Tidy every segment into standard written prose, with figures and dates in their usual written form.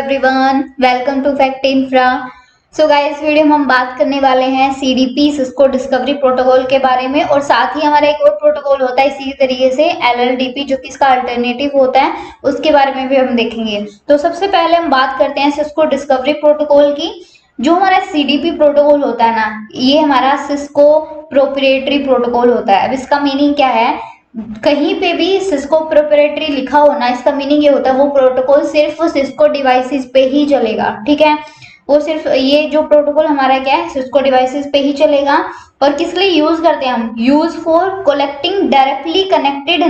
Everyone, welcome to Fact Infra. So guys, video में हम बात करने वाले हैं सीडीपी सिस्को डिस्कवरी प्रोटोकॉल के बारे में, और साथ ही हमारा एक और प्रोटोकॉल होता है इसी तरीके से एलएलडीपी, जो कि इसका अल्टरनेटिव होता है, उसके बारे में भी हम देखेंगे। तो सबसे पहले हम बात करते हैं सिस्को डिस्कवरी प्रोटोकॉल की। जो हमारा सीडीपी प्रोटोकॉल होता है ना, ये हमारा सिस्को प्रोप्रिएटरी प्रोटोकॉल होता है। अब इसका मीनिंग क्या है, कहीं पे भी सिस्को प्रोप्राइटरी लिखा हो ना, इसका मीनिंग ये होता है वो प्रोटोकॉल सिर्फ सिस्को डिवाइसेस पे ही चलेगा। ठीक है, वो सिर्फ ये जो प्रोटोकॉल हमारा क्या है, सिस्को डिवाइसेस पे ही चलेगा। और किस लिए यूज करते हैं हम, use for collecting directly connected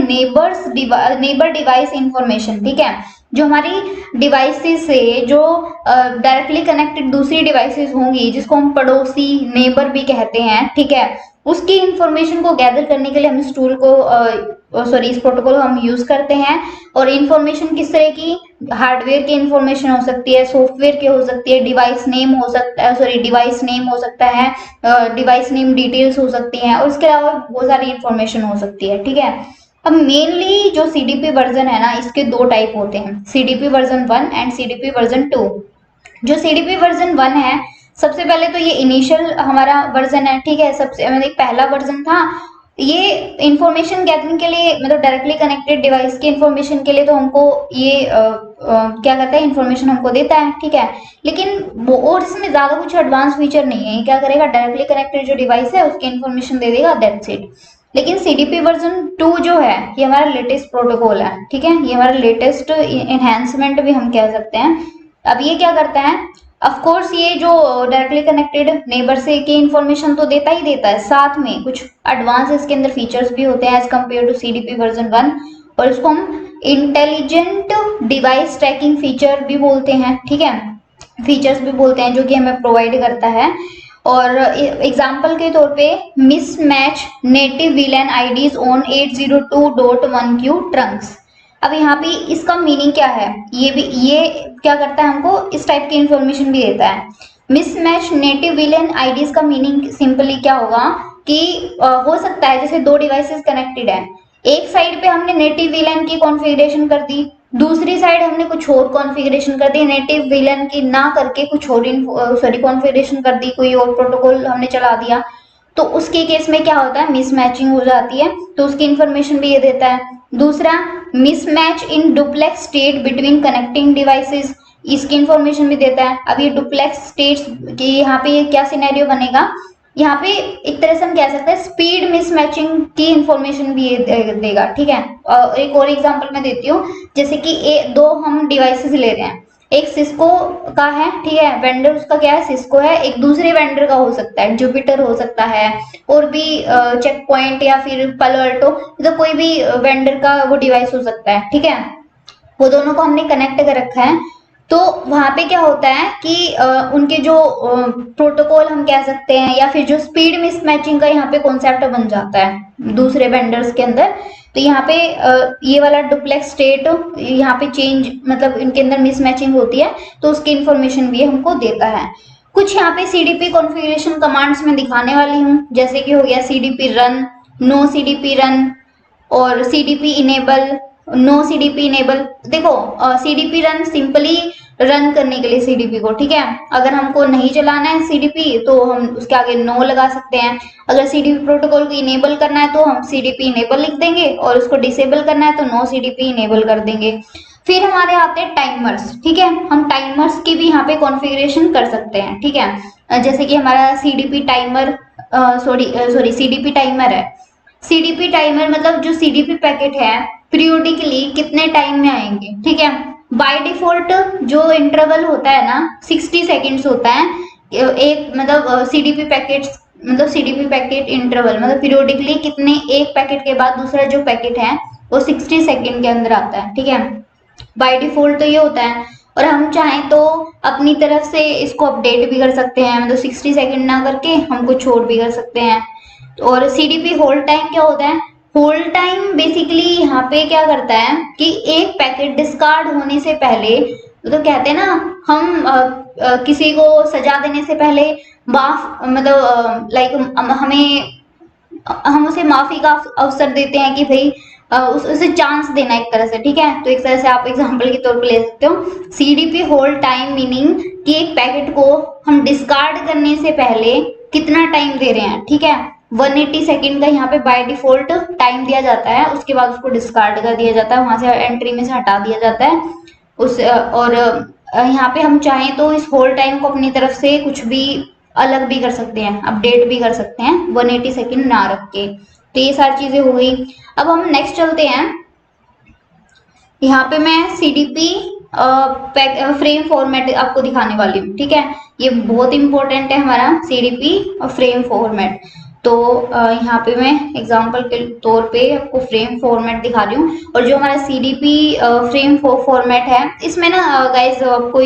neighbour device information. ठीक है, जो हमारी डिवाइसेस से जो डायरेक्टली कनेक्टेड दूसरी डिवाइसेस होंगी, जिसको हम पड़ोसी नेबर भी कहते हैं, ठीक है, उसकी इंफॉर्मेशन को गैदर करने के लिए हम इस टूल को इस प्रोटोकॉल को हम यूज करते हैं। और इंफॉर्मेशन किस तरह की, हार्डवेयर की इंफॉर्मेशन हो सकती है, सॉफ्टवेयर की हो सकती है, डिवाइस नेम हो सकता है, डिवाइस नेम हो सकता है, डिवाइस नेम डिटेल्स हो सकती हैं, और इसके अलावा बहुत सारी इंफॉर्मेशन हो सकती है। ठीक है, अब मेनली जो सीडीपी वर्जन है ना, इसके दो टाइप होते हैं, CDP version 1 and CDP version 2। जो सीडीपी वर्जन 1 है, सबसे पहले तो ये इनिशियल हमारा वर्जन है। ठीक है, सबसे मतलब पहला वर्जन था। ये इंफॉर्मेशन गैदरिंग के लिए, मतलब डायरेक्टली कनेक्टेड डिवाइस की इंफॉर्मेशन के लिए तो हमको ये क्या करता है, इंफॉर्मेशन हमको देता है। ठीक है, लेकिन वो और इसमें ज्यादा कुछ एडवांस फीचर नहीं है। ये क्या करेगा, डायरेक्टली कनेक्टेड जो डिवाइस है उसकी इंफॉर्मेशन दे देगा, दैट्स इट। लेकिन सीडीपी वर्जन 2 जो है, ये हमारा लेटेस्ट प्रोटोकॉल है। ठीक है, ये हमारा लेटेस्ट एनहेंसमेंट भी हम कह सकते हैं। अब ये क्या करता है, ऑफ कोर्स ये जो डायरेक्टली कनेक्टेड नेबर से की इंफॉर्मेशन तो देता ही देता है, साथ में कुछ एडवांस इसके अंदर फीचर्स भी होते हैं as compare to CDP version 1, और इसको हम इंटेलिजेंट डिवाइस ट्रैकिंग फीचर भी बोलते हैं। ठीक है, फीचर्स भी बोलते हैं, जो कि हमें प्रोवाइड करता है। और एग्जाम्पल के तौर पे mismatch native VLAN IDs on 802.1q trunks. अब यहाँ पे इसका मीनिंग क्या है, ये क्या करता है, हमको इस टाइप की इंफॉर्मेशन भी देता है। मिसमैच नेटिव विलेन आईडीज का मीनिंग सिंपली क्या होगा कि हो सकता है जैसे दो डिवाइसेस कनेक्टेड है, एक साइड पे हमने नेटिव विलेन की कॉन्फ़िगरेशन कर दी, दूसरी साइड हमने कुछ और कॉन्फ़िगरेशन कर दी, नेटिव विलेन की ना करके कुछ और कॉन्फ़िगरेशन कर दी, कोई और प्रोटोकॉल हमने चला दिया। तो उसके केस में क्या होता है, मिसमैचिंग हो जाती है, तो उसकी इंफॉर्मेशन भी ये देता है। दूसरा, मिसमैच इन duplex state between connecting devices, इसकी इंफॉर्मेशन भी देता है। अब ये डुप्लेक्स स्टेट्स की यहाँ पे ये क्या सिनेरियो बनेगा, यहाँ पे एक तरह से हम कह सकते हैं स्पीड मिसमैचिंग की इंफॉर्मेशन भी ये देगा। ठीक है, एक और एग्जांपल मैं देती हूँ, जैसे कि दो हम डिवाइसेस ले रहे हैं, एक सिस्को का है, ठीक है, वेंडर उसका क्या है, सिस्को है, एक दूसरे वेंडर का हो सकता है, जुपिटर हो सकता है, और भी चेक पॉइंट या फिर पलो अल्टो, तो कोई भी वेंडर का वो डिवाइस हो सकता है। ठीक है, वो दोनों को हमने कनेक्ट कर रखा है। तो वहां पे क्या होता है कि उनके जो प्रोटोकॉल हम कह सकते हैं, या फिर जो स्पीड मिसमैचिंग का यहाँ पे कॉन्सेप्ट बन जाता है दूसरे वेंडर्स के अंदर। तो यहाँ पे ये वाला डुप्लेक्स स्टेट यहाँ पे चेंज, मतलब इनके अंदर मिसमैचिंग होती है, तो उसकी इंफॉर्मेशन भी हमको देता है। कुछ यहाँ पे सीडीपी कॉन्फ़िगरेशन कमांड्स में दिखाने वाली हूँ, जैसे कि हो गया CDP run, no CDP run, और CDP enable, no CDP enable. देखो सीडीपी रन सिंपली रन करने के लिए सीडीपी को, ठीक है, अगर हमको नहीं चलाना है सीडीपी तो हम उसके आगे नो लगा सकते हैं। अगर सीडीपी प्रोटोकॉल को इनेबल करना है तो हम सीडीपी इनेबल लिख देंगे, और उसको डिसेबल करना है तो नो सीडीपी इनेबल कर देंगे। फिर हमारे आते हैं टाइमर्स। ठीक है, हम टाइमर्स की भी यहाँ पे कॉन्फ़िगरेशन कर सकते हैं। ठीक है, जैसे कि हमारा सीडीपी टाइमर सीडीपी टाइमर है। सीडीपी टाइमर मतलब जो सीडीपी पैकेट है पीरियोडिकली कितने टाइम में आएंगे। ठीक है, बाय डिफॉल्ट जो इंटरवल होता है ना 60 सेकेंड्स होता है, एक मतलब सीडीपी पैकेट्स, मतलब सीडीपी पैकेट इंटरवल मतलब पीरियोडिकली कितने, एक पैकेट के बाद दूसरा जो पैकेट है वो 60 सेकेंड के अंदर आता है। ठीक है, बाय डिफॉल्ट तो ये होता है, और हम चाहें तो अपनी तरफ से इसको अपडेट भी कर सकते हैं, मतलब 60 सेकेंड ना करके हम कुछ और भी कर सकते हैं। और सीडीपी होल्ड टाइम क्या होता है, होल्ड टाइम बेसिकली यहाँ पे क्या करता है कि एक पैकेट डिस्कार्ड होने से पहले, तो कहते हैं ना हम किसी को सजा देने से पहले माफ, मतलब लाइक हमें, हम उसे माफी का अवसर देते हैं कि भाई उसे चांस देना एक तरह से, ठीक है। तो एक तरह से आप एग्जांपल के तौर पे ले सकते हो सीडीपी होल्ड टाइम, मीनिंग कि एक पैकेट को हम डिस्कार्ड करने से पहले कितना टाइम दे रहे हैं, ठीक है। 180 सेकेंड का यहाँ पे बाय डिफॉल्ट टाइम दिया जाता है, उसके बाद उसको डिस्कार्ड कर दिया जाता है, वहां से एंट्री में से हटा दिया जाता है उस और यहाँ पे हम चाहें तो इस होल्ड टाइम को अपनी तरफ से कुछ भी अलग भी कर सकते हैं, अपडेट भी कर सकते हैं 180 सेकेंड ना रख के। तो ये सारी चीजें हो गई। अब हम नेक्स्ट चलते हैं, यहाँ पे मैं सीडीपी फ्रेम फॉर्मेट आपको दिखाने वाली हूँ, ठीक है। ये बहुत इंपॉर्टेंट है हमारा सीडीपी और फ्रेम फॉर्मेट। तो यहाँ पे मैं एग्जांपल के तौर पे आपको फ्रेम फॉर्मेट दिखा रही हूँ। और जो हमारा सीडीपी फ्रेम फॉर्मेट है, इसमें ना गाइस आपको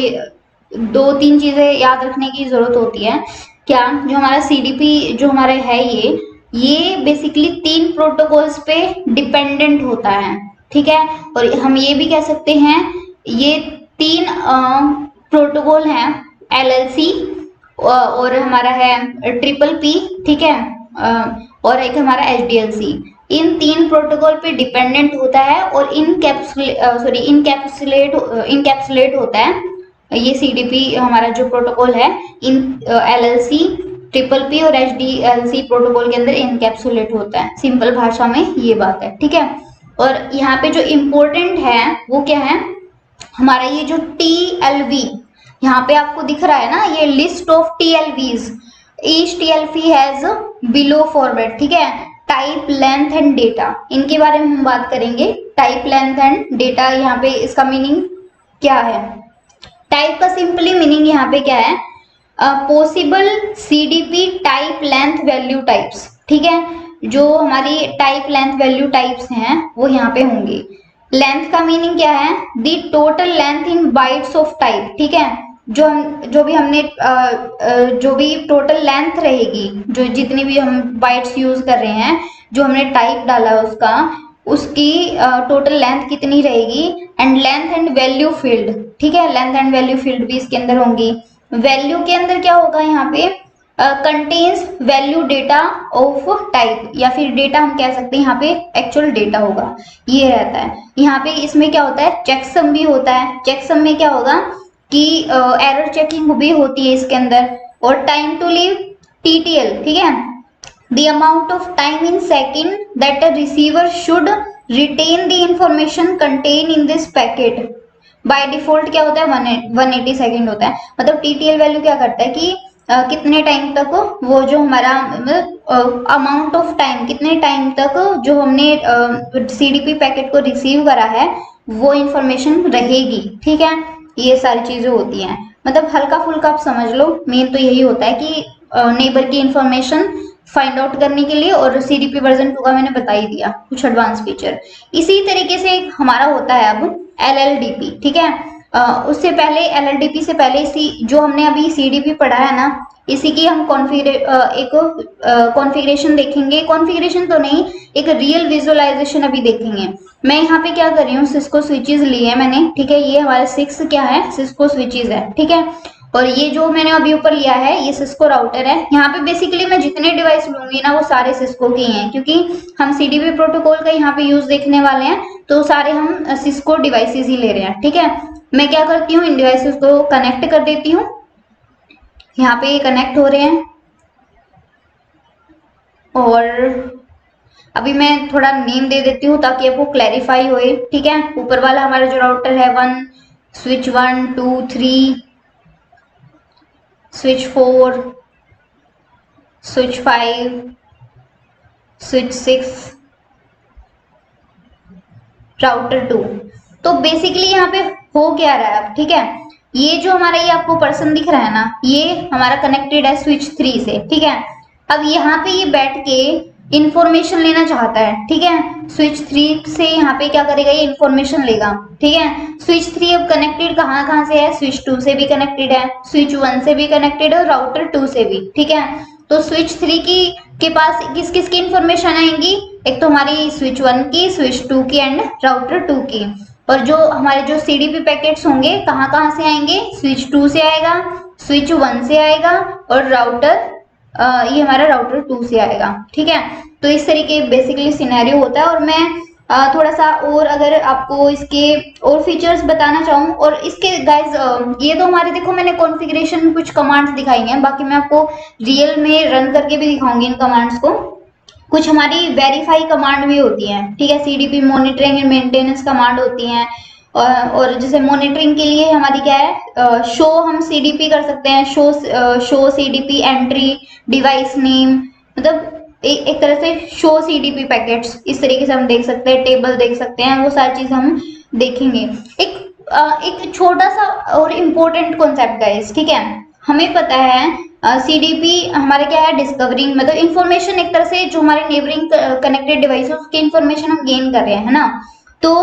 दो तीन चीजें याद रखने की जरूरत होती है। क्या, जो हमारा सीडीपी जो हमारा है ये बेसिकली 3 प्रोटोकॉल्स पे डिपेंडेंट होता है, ठीक है। और हम ये भी कह सकते हैं ये 3 प्रोटोकॉल हैं, एलएलसी और हमारा है ट्रिपल पी, ठीक है, और एक हमारा एचडीएलसी। इन 3 प्रोटोकॉल पे डिपेंडेंट होता है और इनकैप्सुलेट होता है ये सीडीपी हमारा जो प्रोटोकॉल है, इन एलएलसी ट्रिपल पी और एचडीएलसी प्रोटोकॉल के अंदर इनकैप्सुलेट होता है। सिंपल भाषा में ये बात है, ठीक है। और यहाँ पे जो इम्पोर्टेंट है वो क्या है, हमारा ये जो टीएलवी यहाँ पे आपको दिख रहा है ना, ये list of TLVs, each TLV has below format, ठीक है। टाइप, लेंथ एंड डेटा, इनके बारे में हम बात करेंगे। टाइप, लेंथ एंड डेटा, यहाँ पे इसका मीनिंग क्या है। टाइप का सिंपली मीनिंग यहाँ पे क्या है, possible CDP type length value types, ठीक है। जो हमारी टाइप लेंथ वैल्यू टाइप्स हैं वो यहाँ पे होंगी। लेंथ का मीनिंग क्या है, दी total length in bytes of type, ठीक है। जो भी टोटल लेंथ रहेगी, जो जितनी भी हम बाइट्स यूज कर रहे हैं, जो हमने टाइप डाला है उसकी टोटल लेंथ कितनी रहेगी। And length and value field, ठीक है, लेंथ एंड वैल्यू फील्ड भी इसके अंदर होंगी। वैल्यू के अंदर क्या होगा, यहाँ पे contains value data of type, या फिर डेटा हम कह सकते हैं यहाँ पे एक्चुअल डेटा होगा, ये रहता है। यहाँ पे इसमें क्या होता है, चेकसम भी होता है। चेकसम में क्या होगा कि एरर चेकिंग भी होती है इसके अंदर। और टाइम टू लीव टीटीएल, ठीक है, the amount of time in second that a receiver should retain the information contained in this packet। By default क्या होता है, 180 सेकेंड होता है। मतलब टीटीएल वैल्यू क्या करता है कि कितने टाइम तक वो जो हमारा मतलब अमाउंट ऑफ टाइम, कितने टाइम तक जो हमने सीडीपी पैकेट को रिसीव करा है वो इंफॉर्मेशन रहेगी, ठीक है। ये सारी चीजें होती हैं, मतलब हल्का फुल्का आप समझ लो। मेन तो यही होता है कि नेबर की इंफॉर्मेशन फाइंड आउट करने के लिए। और सीडीपी वर्जन 2 का मैंने बता ही दिया कुछ एडवांस फीचर। इसी तरीके से हमारा होता है अब एलएलडीपी, ठीक है। उससे पहले एलएलडीपी से पहले इसी जो हमने अभी सीडीपी पढ़ा है ना, इसी की हम कॉन्फ़िगरेशन देखेंगे। कॉन्फ़िगरेशन तो नहीं, एक रियल विजुअलाइजेशन अभी देखेंगे। मैं यहाँ पे क्या कर रही हूँ, सिस्को स्विचेस लिए हैं मैंने, ठीक है। ये हमारे 6 क्या है, सिस्को स्विचेस है, ठीक है। और ये जो मैंने अभी ऊपर लिया है ये सिस्को राउटर है। यहाँ पे बेसिकली मैं जितने डिवाइस लूंगी ना वो सारे सिस्को के हैं, क्योंकि हम सीडीपी प्रोटोकॉल का यहाँ पे यूज देखने वाले हैं, तो सारे हम सिस्को डिवाइसेस ही ले रहे हैं, ठीक है। मैं क्या करती हूँ, इन डिवाइसेस को कनेक्ट कर देती हूँ। यहाँ पे ये कनेक्ट हो रहे हैं। और अभी मैं थोड़ा नेम दे देती हूँ ताकि आपको क्लैरिफाई होए, ठीक है। ऊपर वाला हमारा जो राउटर है 1, switch 1 2 3, switch 4, switch 5, switch 6, router 2। तो बेसिकली यहाँ पे हो क्या रहा है अब, ठीक है। ये जो हमारा ये आपको पर्सन दिख रहा है ना, ये हमारा कनेक्टेड है स्विच 3 से, ठीक है। अब यहाँ पे ये बैठ के इंफॉर्मेशन लेना चाहता है, ठीक है। स्विच 3 से यहाँ पे क्या करेगा, ये इंफॉर्मेशन लेगा, ठीक है। स्विच 3 अब कनेक्टेड कहाँ से है, स्विच 2 से भी कनेक्टेड है, स्विच 1 से भी कनेक्टेड है और राउटर 2 से भी, ठीक है। तो स्विच 3 के पास किस किस की इंफॉर्मेशन आएंगी, एक तो हमारी स्विच 1 की, स्विच 2 की एंड राउटर 2 की। और जो हमारे जो सीडीपी पैकेट्स होंगे कहाँ से आएंगे, स्विच 2 से आएगा, स्विच 1 से आएगा और ये हमारा राउटर 2 से आएगा, ठीक है। तो इस तरीके बेसिकली सिनेरियो होता है। और मैं थोड़ा सा और अगर आपको इसके और फीचर्स बताना चाहूँ, और इसके गाइज ये तो हमारे, देखो मैंने कॉन्फ़िगरेशन कुछ कमांड्स दिखाई हैं, बाकी मैं आपको रियल में रन करके भी दिखाऊंगी इन कमांड्स को। कुछ हमारी वेरीफाई कमांड भी होती हैं, ठीक है, CDP monitoring and maintenance command होती हैं। और जैसे मॉनिटरिंग के लिए हमारी क्या है, शो हम सीडीपी कर सकते हैं, show CDP entry device name, मतलब एक तरह से शो सीडीपी पैकेट्स, इस तरीके से हम देख सकते हैं, टेबल देख सकते हैं, वो सारी चीज हम देखेंगे। एक छोटा सा और इम्पोर्टेंट कॉन्सेप्ट गाइस, ठीक है, हमें पता है सीडीपी हमारे क्या है, डिस्कवरिंग मतलब इंफॉर्मेशन, एक तरह से जो हमारे नेबरिंग कनेक्टेड डिवाइस है उसकी इंफॉर्मेशन हम गेन कर रहे हैं, है ना। तो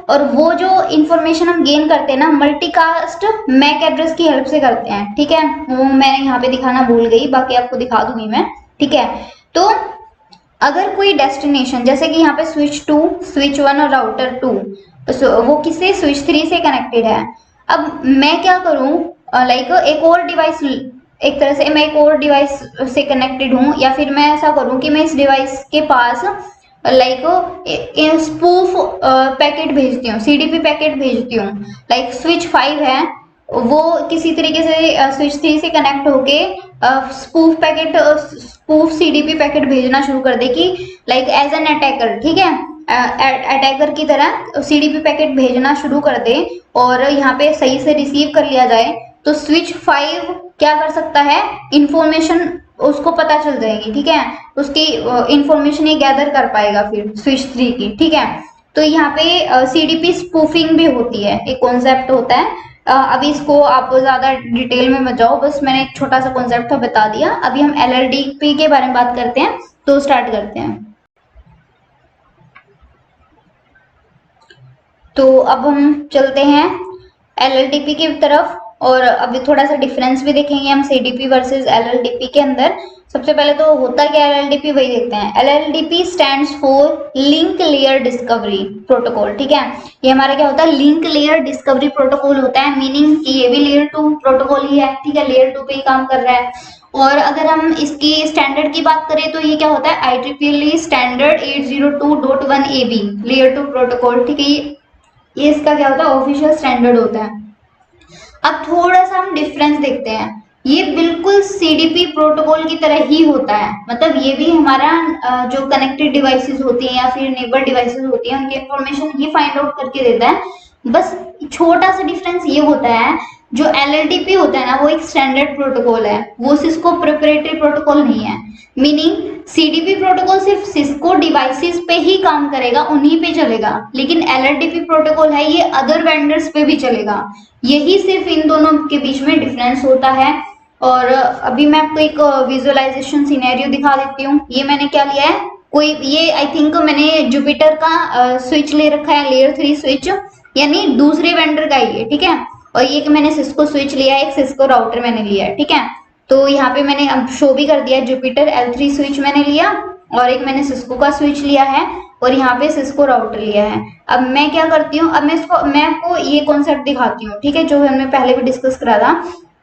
और वो जो इंफॉर्मेशन हम गेन करते हैं ना, मल्टीकास्ट मैक एड्रेस की हेल्प से करते हैं, ठीक है, वो मैंने यहाँ पे दिखाना भूल गई, बाकी आपको दिखा दूंगी मैं, ठीक है। तो अगर कोई डेस्टिनेशन, जैसे कि यहाँ पे स्विच 2, स्विच 1 और राउटर 2, वो किससे, स्विच 3 से कनेक्टेड है। अब मैं क्या करूँ, लाइक एक और डिवाइस, एक तरह से मैं एक और डिवाइस से कनेक्टेड हूँ, या फिर मैं ऐसा करूँ कि मैं इस डिवाइस के पास लाइक स्पूफ पैकेट भेजती हूँ, सीडीपी पैकेट भेजती हूँ। लाइक स्विच 5 है, वो किसी तरीके से स्विच 3 से कनेक्ट होके स्पूफ सीडीपी पैकेट भेजना शुरू कर दे, कि लाइक एज एन अटैकर, ठीक है, अटैकर की तरह सीडीपी पैकेट भेजना शुरू कर दे, और यहाँ पे सही से रिसीव कर लिया जाए, तो स्विच 5 क्या कर सकता है, इंफॉर्मेशन उसको पता चल जाएगी, ठीक है, उसकी इंफॉर्मेशन ये गैदर कर पाएगा फिर स्विच 3 की, ठीक है। तो यहाँ पे सीडीपी स्पूफिंग भी होती है, एक कॉन्सेप्ट होता है। अभी इसको आप ज्यादा डिटेल में मत जाओ, बस मैंने एक छोटा सा कॉन्सेप्ट था बता दिया। अभी हम एलएलडीपी के बारे में बात करते हैं, तो स्टार्ट करते हैं। तो अब हम चलते हैं एलएलडीपी की तरफ, और अभी थोड़ा सा डिफरेंस भी देखेंगे हम सीडीपी वर्सेस एलएलडीपी के अंदर। सबसे पहले तो होता क्या है एलएलडीपी, वही देखते हैं। LLDP stands for link layer discovery protocol, ठीक है, ये हमारा क्या होता है, लिंक लेयर डिस्कवरी प्रोटोकॉल होता है, मीनिंग कि ये भी लेयर 2 प्रोटोकॉल ही है, ठीक है, लेयर 2 पे ही काम कर रहा है। और अगर हम इसकी स्टैंडर्ड की बात करें तो ये क्या होता है, IEEE standard 802.1ab layer 2 protocol, ठीक है, ये इसका क्या होता है, ऑफिशियल स्टैंडर्ड होता है। अब थोड़ा सा हम डिफरेंस देखते हैं, ये बिल्कुल सीडीपी प्रोटोकॉल की तरह ही होता है, मतलब ये भी हमारा जो कनेक्टेड डिवाइसेस होती हैं या फिर नेबर डिवाइसेस होती हैं उनकी इंफॉर्मेशन ही फाइंड आउट करके देता है। बस छोटा सा डिफरेंस ये होता है, जो एलएलडीपी होता है ना, वो एक स्टैंडर्ड प्रोटोकॉल है, वो सिस्को प्रोप्राइटरी प्रोटोकॉल नहीं है। मीनिंग सीडीपी प्रोटोकॉल सिर्फ सिस्को डिवाइसेस पे ही काम करेगा, उन्हीं पे चलेगा, लेकिन एलएलडीपी प्रोटोकॉल है ये अदर वेंडर्स पे भी चलेगा। यही सिर्फ इन दोनों के बीच में डिफरेंस होता है। और अभी मैं आपको एक विजुअलाइजेशन सिनेरियो दिखा देती हूँ। ये मैंने क्या लिया है, कोई ये आई थिंक मैंने जुपिटर का स्विच ले रखा है, लेयर 3 स्विच, यानी दूसरे वेंडर का ही है, ठीक है। और ये कि मैंने सिस्को स्विच लिया है, एक सिस्को राउटर मैंने लिया है, ठीक है। तो यहाँ पे मैंने अब शो भी कर दिया, जुपिटर L3 स्विच मैंने लिया, और एक मैंने सिस्को का स्विच लिया है, और यहाँ पे सिस्को राउटर लिया है। अब मैं क्या करती हूँ, अब मैं आपको ये कॉन्सेप्ट दिखाती हूँ, ठीक है, जो हमने पहले भी डिस्कस करा था।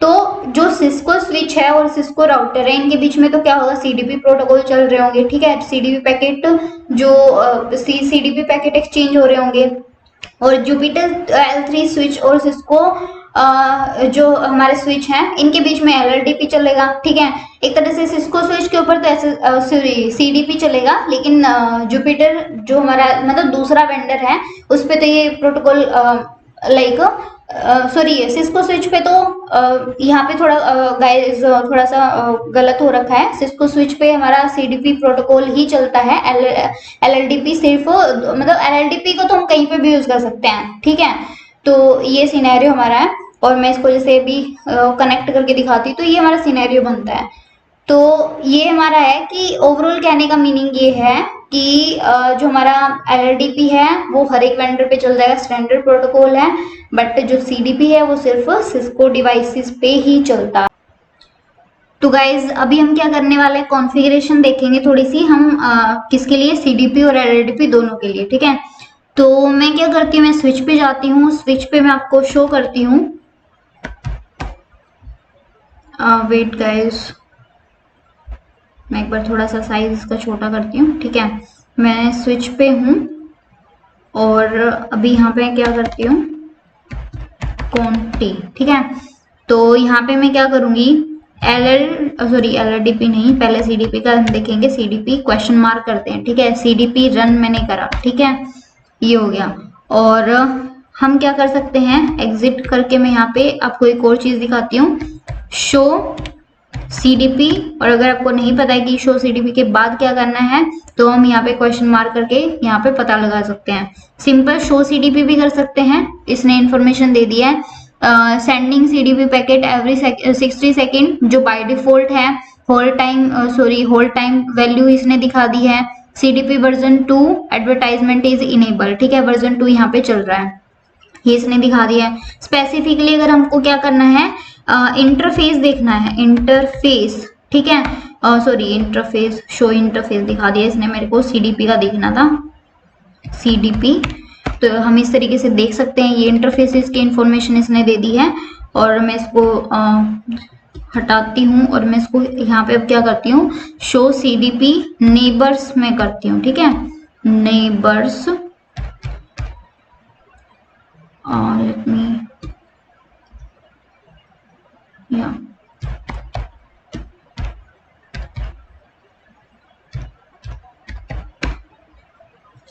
तो जो सिस्को स्विच है और सिस्को राउटर है, इनके बीच में तो क्या होगा, सीडीपी प्रोटोकॉल चल रहे होंगे, ठीक है, सीडीपी पैकेट जो सीडीपी पैकेट एक्सचेंज हो रहे होंगे। और जुपिटर L3 स्विच और सिस्को जो हमारे स्विच हैं, इनके बीच में एलएलडीपी चलेगा, ठीक है। एक तरह से सिस्को स्विच के ऊपर तो सीडीपी चलेगा, लेकिन जुपिटर जो हमारा मतलब दूसरा वेंडर है, उस पे तो ये protocol like sorry Cisco switch पे तो यहाँ पे थोड़ा गाइस थोड़ा सा गलत हो रखा है। सिस्को स्विच पे हमारा सीडीपी प्रोटोकॉल ही चलता है, एलएलडीपी सिर्फ मतलब एलएलडीपी को तो हम कहीं पे भी यूज कर सकते हैं, ठीक है। तो ये सिनेरियो हमारा है, और मैं इसको जैसे भी कनेक्ट करके दिखाती हूँ तो ये हमारा सिनेरियो बनता है। तो ये हमारा है कि ओवरऑल कहने का मीनिंग ये है कि जो हमारा एलएलडीपी है वो हर एक वेंडर पे चल जाएगा, स्टैंडर्ड प्रोटोकॉल है, बट जो सीडीपी है वो सिर्फ सिस्को डिवाइसेस पे ही चलता है। तो गाइज अभी हम क्या करने वाले हैं, कॉन्फ़िगरेशन देखेंगे थोड़ी सी हम किसके लिए, सीडीपी और एलएलडीपी दोनों के लिए, ठीक है। तो मैं क्या करती हूँ, मैं स्विच पे जाती हूँ, स्विच पे मैं आपको शो करती हूँ, वेट गाइज, मैं एक बार थोड़ा सा साइज इसका छोटा करती हूँ, ठीक है। मैं स्विच पे हूँ, और अभी यहाँ पे क्या करती हूँ, क्वांटिटी, ठीक है। तो यहाँ पे मैं क्या करूंगी, LLDP नहीं, पहले CDP का हम देखेंगे। CDP क्वेश्चन मार्क करते हैं, ठीक है। CDP रन मैंने करा, ठीक है, ये हो गया। और हम क्या कर सकते हैं, एग्जिट करके मैं यहाँ पे आपको एक और चीज दिखाती हूँ, शो CDP। और अगर आपको नहीं पता है कि शो CDP के बाद क्या करना है, तो हम यहाँ पे क्वेश्चन मार्क करके यहाँ पे पता लगा सकते हैं। सिंपल शो CDP भी कर सकते हैं, इसने इंफॉर्मेशन दे दिया है। Sending CDP packet every 60 second, जो बाय डिफॉल्ट है। होल्ड टाइम वैल्यू इसने दिखा दी है। CDP version 2 advertisement is enable, ठीक है, वर्जन 2 यहाँ पे चल रहा है, ये इसने दिखा दिया है। स्पेसिफिकली अगर हमको क्या करना है, इंटरफेस देखना है, इंटरफेस, ठीक है, इंटरफेस, शो इंटरफेस दिखा दिया इसने मेरे को, CDP का देखना था, CDP। तो हम इस तरीके से देख सकते हैं, ये इंटरफेसेस की इंफॉर्मेशन इसने दे दी है। और मैं इसको हटाती हूँ और मैं इसको यहाँ पे अब क्या करती हूँ, शो CDP नेबर्स में करती हूँ, ठीक है, neighbours. Let me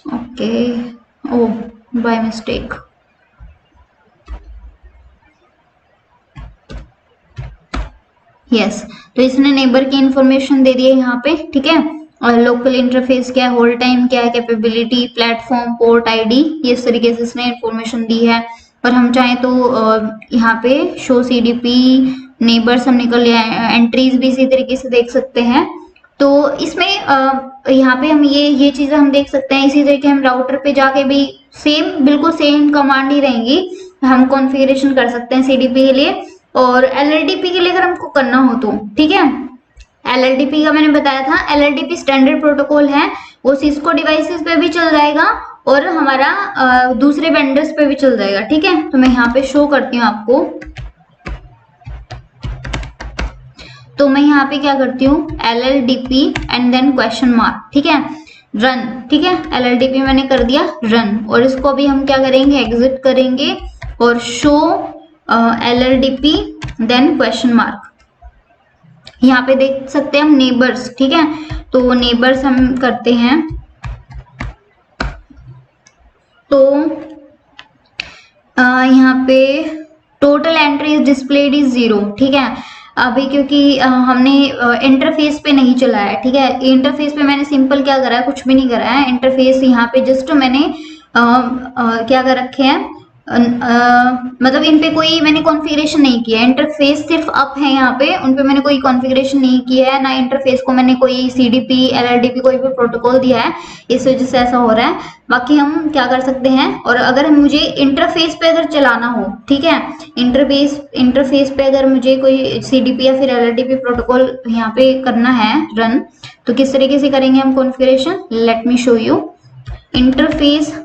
okay, oh by mistake. Yes, तो इसने नेबर की इंफॉर्मेशन दे दी है यहाँ पे, ठीक है। और लोकल इंटरफेस क्या है, होल्ड टाइम क्या है, कैपेबिलिटी, प्लेटफॉर्म, पोर्ट आईडी, ये इस तरीके से इसने इंफॉर्मेशन दी है। और हम चाहें तो यहाँ पे शो CDP नेबर्स हम निकल लिया, एंट्रीज भी इसी तरीके से देख सकते हैं। तो इसमें यहाँ पे हम ये चीजें हम देख सकते हैं। इसी तरीके हम राउटर पे जाके भी सेम, बिल्कुल सेम कमांड ही रहेंगी, हम कॉन्फ़िगरेशन कर सकते हैं CDP के लिए। और LLDP के लिए अगर हमको करना हो तो, ठीक है, LLDP का मैंने बताया था, LLDP स्टैंडर्ड प्रोटोकॉल है, वो सिस्को डिवाइसेस पे भी चल जाएगा और हमारा दूसरे वेंडर्स पे भी चल जाएगा, ठीक है। तो मैं यहाँ पे शो करती हूँ आपको। तो मैं यहाँ पे क्या करती हूँ, LLDP and then question mark, ठीक है, रन, ठीक है, LLDP मैंने कर दिया रन। और इसको अभी हम क्या करेंगे, एग्जिट करेंगे और show LLDP then question mark. यहाँ पे देख सकते हैं हम नेबर्स, ठीक है, तो नेबर्स हम करते हैं। तो यहाँ पे टोटल एंट्रीज डिस्प्लेड इज 0, ठीक है। अभी क्योंकि हमने इंटरफेस पे नहीं चला है, ठीक है, इंटरफेस पे मैंने सिंपल क्या करा है, कुछ भी नहीं करा है। इंटरफेस यहाँ पे जस्ट मैंने क्या कर रखे हैं, मतलब इन पे कोई मैंने कॉन्फ़िगरेशन नहीं किया है। इंटरफेस सिर्फ अप है, यहाँ पे उन पे मैंने कोई कॉन्फ़िगरेशन नहीं किया है, ना इंटरफेस को मैंने कोई CDP LLDP कोई भी प्रोटोकॉल दिया है, इस वजह से ऐसा हो रहा है। बाकी हम क्या कर सकते हैं, और अगर मुझे इंटरफेस पे अगर चलाना हो, ठीक है, इंटरफेस पे अगर मुझे कोई CDP या फिर LLDP प्रोटोकॉल यहाँ पे करना है रन, तो किस तरीके से करेंगे हम configuration, let me show you. Interface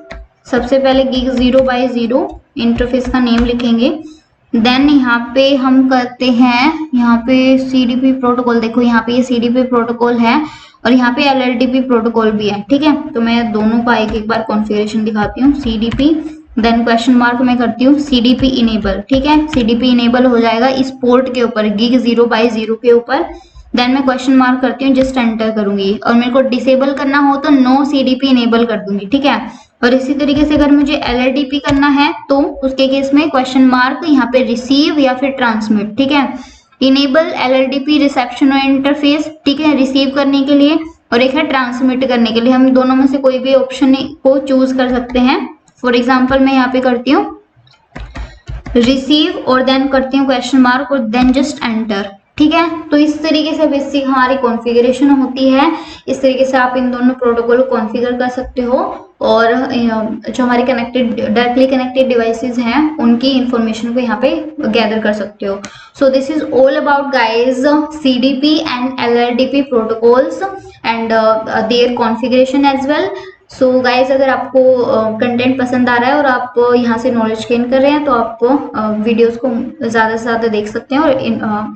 सबसे पहले gig 0/0 इंटरफेस का नेम लिखेंगे, देन यहाँ पे हम करते हैं, यहाँ पे CDP प्रोटोकॉल, देखो यहाँ पे ये CDP प्रोटोकॉल है और यहाँ पे LLDP प्रोटोकॉल भी है, ठीक है। तो मैं दोनों का एक बार कॉन्फ़िगरेशन दिखाती हूँ, CDP देन क्वेश्चन मार्क में करती हूँ CDP इनेबल, ठीक है, CDP इनेबल हो जाएगा इस पोर्ट के ऊपर, gig 0/0 के ऊपर। देन मैं क्वेश्चन मार्क करती हूँ, जस्ट एंटर करूंगी, और मेरे को डिसेबल करना हो तो नो CDP इनेबल कर दूंगी, ठीक है। और इसी तरीके से अगर मुझे LLDP करना है तो उसके केस में क्वेश्चन मार्क यहाँ पे रिसीव या फिर ट्रांसमिट, ठीक है। इनेबल LLDP रिसेप्शन और इंटरफेस, ठीक है, रिसीव करने के लिए, और एक है ट्रांसमिट करने के लिए। हम दोनों में से कोई भी ऑप्शन को चूज कर सकते हैं। फॉर एग्जाम्पल मैं यहाँ पे करती हूँ रिसीव और देन करती हूँ क्वेश्चन मार्क और देन जस्ट एंटर, ठीक है। तो इस तरीके से बेसिक हमारी कॉन्फ़िगरेशन होती है। इस तरीके से आप इन दोनों प्रोटोकॉल को कॉन्फ़िगर कर सकते हो और जो हमारे डायरेक्टली कनेक्टेड डिवाइसेस हैं उनकी इंफॉर्मेशन को यहाँ पे गैदर कर सकते हो। So this is all about guys CDP एंड LLDP protocols and their configuration as well. So guys अगर आपको कंटेंट पसंद आ रहा है और आप यहाँ से नॉलेज गेन कर रहे हैं तो आप वीडियोस को ज़्यादा से ज़्यादा देख सकते हैं और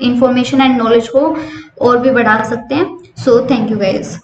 इंफॉर्मेशन एंड नॉलेज को और भी बढ़ा सकते हैं। So thank you guys.